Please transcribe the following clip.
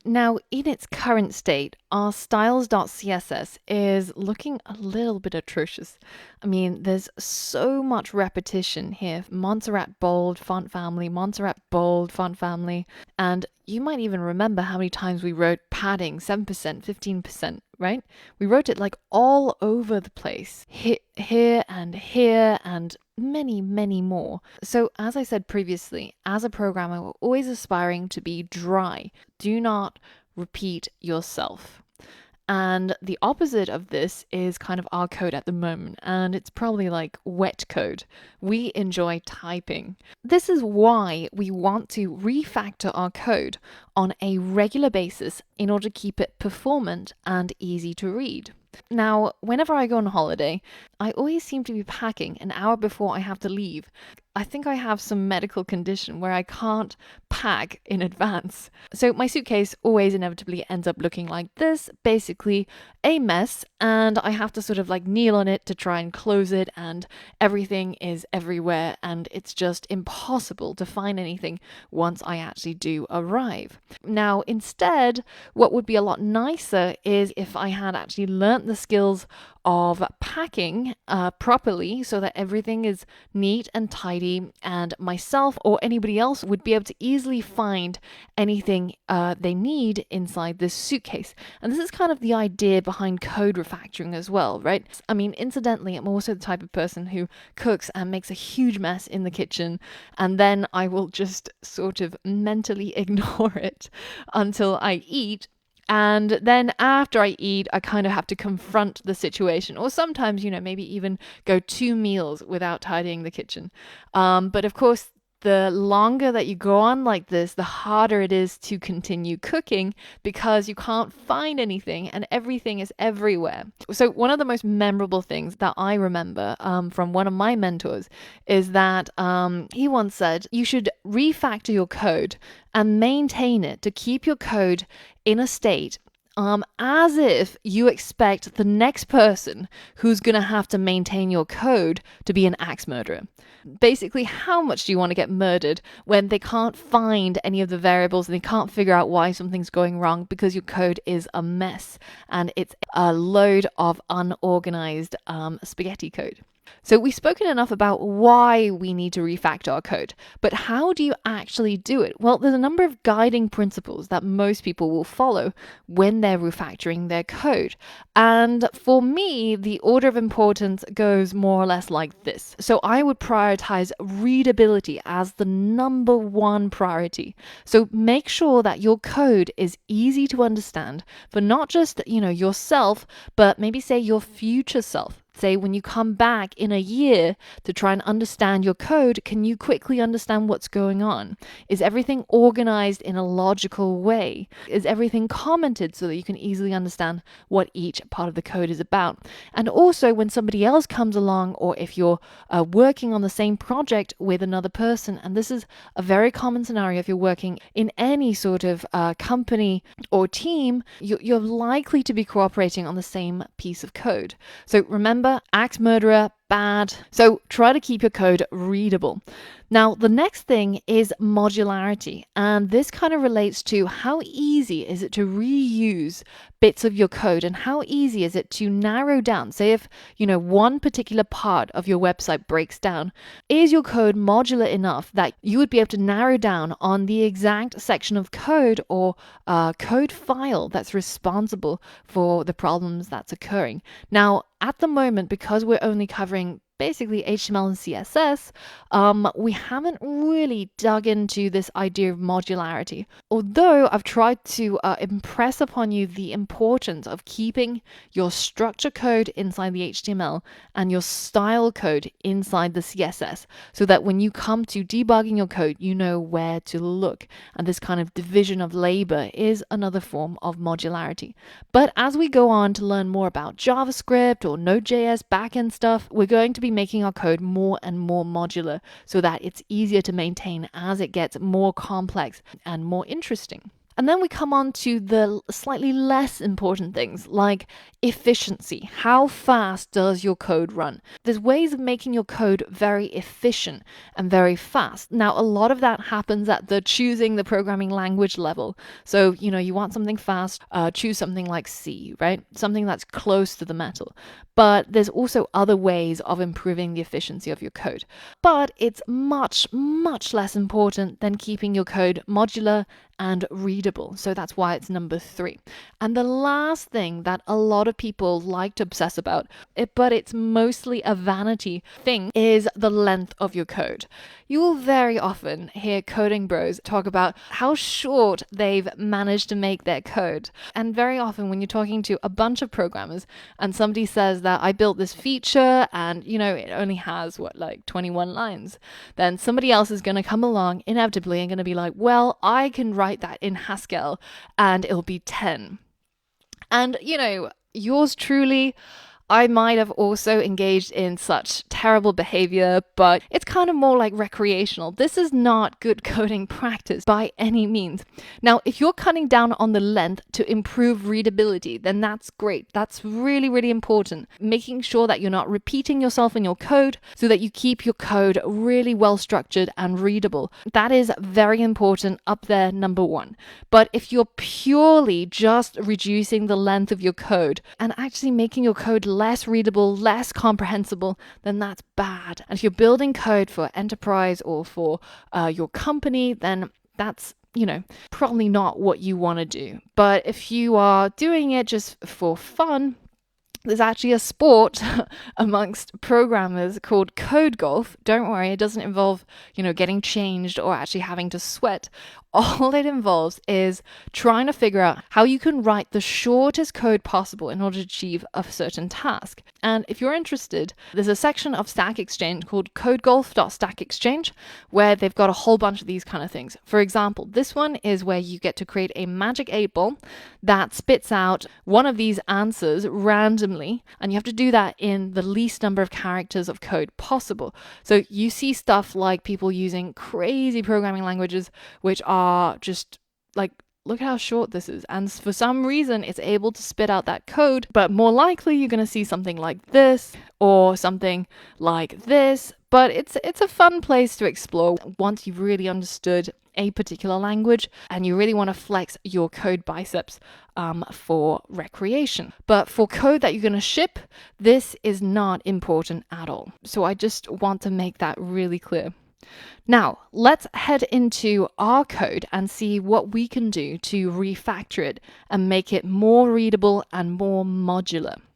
Now, in its current state, our styles.css is looking a little bit atrocious. I mean, there's so much repetition here. Montserrat bold font family, Montserrat bold font family. And you might even remember how many times we wrote padding, 7%, 15%, right? We wrote it like all over the place, here and many, many more. So as I said previously, as a programmer, we're always aspiring to be dry. Do not repeat yourself. And the opposite of this is kind of our code at the moment, and it's probably like wet code. We enjoy typing. This is why we want to refactor our code on a regular basis in order to keep it performant and easy to read. Now, whenever I go on holiday, I always seem to be packing an hour before I have to leave. I think I have some medical condition where I can't pack in advance. So my suitcase always inevitably ends up looking like this, basically a mess, and I have to sort of like kneel on it to try and close it, and everything is everywhere, and it's just impossible to find anything once I actually do arrive. Now, instead, what would be a lot nicer is if I had actually learnt the skills of packing properly so that everything is neat and tidy, and myself or anybody else would be able to easily find anything they need inside this suitcase. And this is kind of the idea behind code refactoring as well, right? I mean, incidentally, I'm also the type of person who cooks and makes a huge mess in the kitchen, and then I will just sort of mentally ignore it until I eat. And then after I eat, I kind of have to confront the situation, or sometimes, maybe even go 2 meals without tidying the kitchen. But of course, the longer that you go on like this, the harder it is to continue cooking because you can't find anything and everything is everywhere. So one of the most memorable things that I remember from one of my mentors is that he once said, you should refactor your code and maintain it to keep your code in a state as if you expect the next person who's going to have to maintain your code to be an axe murderer. Basically, how much do you want to get murdered when they can't find any of the variables and they can't figure out why something's going wrong because your code is a mess and it's a load of unorganized spaghetti code? So we've spoken enough about why we need to refactor our code, but how do you actually do it? Well, there's a number of guiding principles that most people will follow when they're refactoring their code. And for me, the order of importance goes more or less like this. So I would prioritize readability as the number one priority. So make sure that your code is easy to understand for not just, yourself, but maybe say your future self. Say when you come back in a year to try and understand your code, can you quickly understand what's going on? Is everything organized in a logical way? Is everything commented so that you can easily understand what each part of the code is about? And also when somebody else comes along, or if you're working on the same project with another person, and this is a very common scenario if you're working in any sort of company or team, you're likely to be cooperating on the same piece of code. So remember, axe murderer, bad. So try to keep your code readable. Now, the next thing is modularity. And this kind of relates to how easy is it to reuse bits of your code and how easy is it to narrow down. Say if, one particular part of your website breaks down, is your code modular enough that you would be able to narrow down on the exact section of code or code file that's responsible for the problems that's occurring? Now, at the moment, because we're only covering basically HTML and CSS, we haven't really dug into this idea of modularity. Although I've tried to impress upon you the importance of keeping your structure code inside the HTML and your style code inside the CSS, so that when you come to debugging your code, you know where to look. And this kind of division of labor is another form of modularity. But as we go on to learn more about JavaScript or Node.js backend stuff, we're going to be making our code more and more modular so that it's easier to maintain as it gets more complex and more interesting. And then we come on to the slightly less important things like efficiency. How fast does your code run? There's ways of making your code very efficient and very fast. Now, a lot of that happens at the choosing the programming language level. So, you want something fast, choose something like C, right? Something that's close to the metal. But there's also other ways of improving the efficiency of your code. But it's much, much less important than keeping your code modular and readable. So that's why it's number 3. And the last thing that a lot of people like to obsess about, but it's mostly a vanity thing, is the length of your code. You will very often hear coding bros talk about how short they've managed to make their code. And very often when you're talking to a bunch of programmers and somebody says that I built this feature and, it only has, 21 lines, then somebody else is going to come along inevitably and going to be like, well, I can write that in Haskell and it'll be 10. And, yours truly, I might have also engaged in such terrible behavior, but it's kind of more like recreational. This is not good coding practice by any means. Now, if you're cutting down on the length to improve readability, then that's great. That's really, really important. Making sure that you're not repeating yourself in your code so that you keep your code really well structured and readable. That is very important, up there, number 1. But if you're purely just reducing the length of your code and actually making your code less readable, less comprehensible, then that's bad. And if you're building code for enterprise or for your company, then that's probably not what you want to do. But if you are doing it just for fun, there's actually a sport amongst programmers called code golf. Don't worry, it doesn't involve, getting changed or actually having to sweat. All it involves is trying to figure out how you can write the shortest code possible in order to achieve a certain task. And if you're interested, there's a section of Stack Exchange called codegolf.stackexchange where they've got a whole bunch of these kind of things. For example, this one is where you get to create a magic 8-ball that spits out one of these answers randomly, and you have to do that in the least number of characters of code possible. So you see stuff like people using crazy programming languages which are just like, look how short this is. And for some reason, it's able to spit out that code. But more likely, you're going to see something like this or something like this. But it's a fun place to explore once you've really understood a particular language and you really want to flex your code biceps for recreation. But for code that you're going to ship, this is not important at all. So I just want to make that really clear. Now, let's head into our code and see what we can do to refactor it and make it more readable and more modular.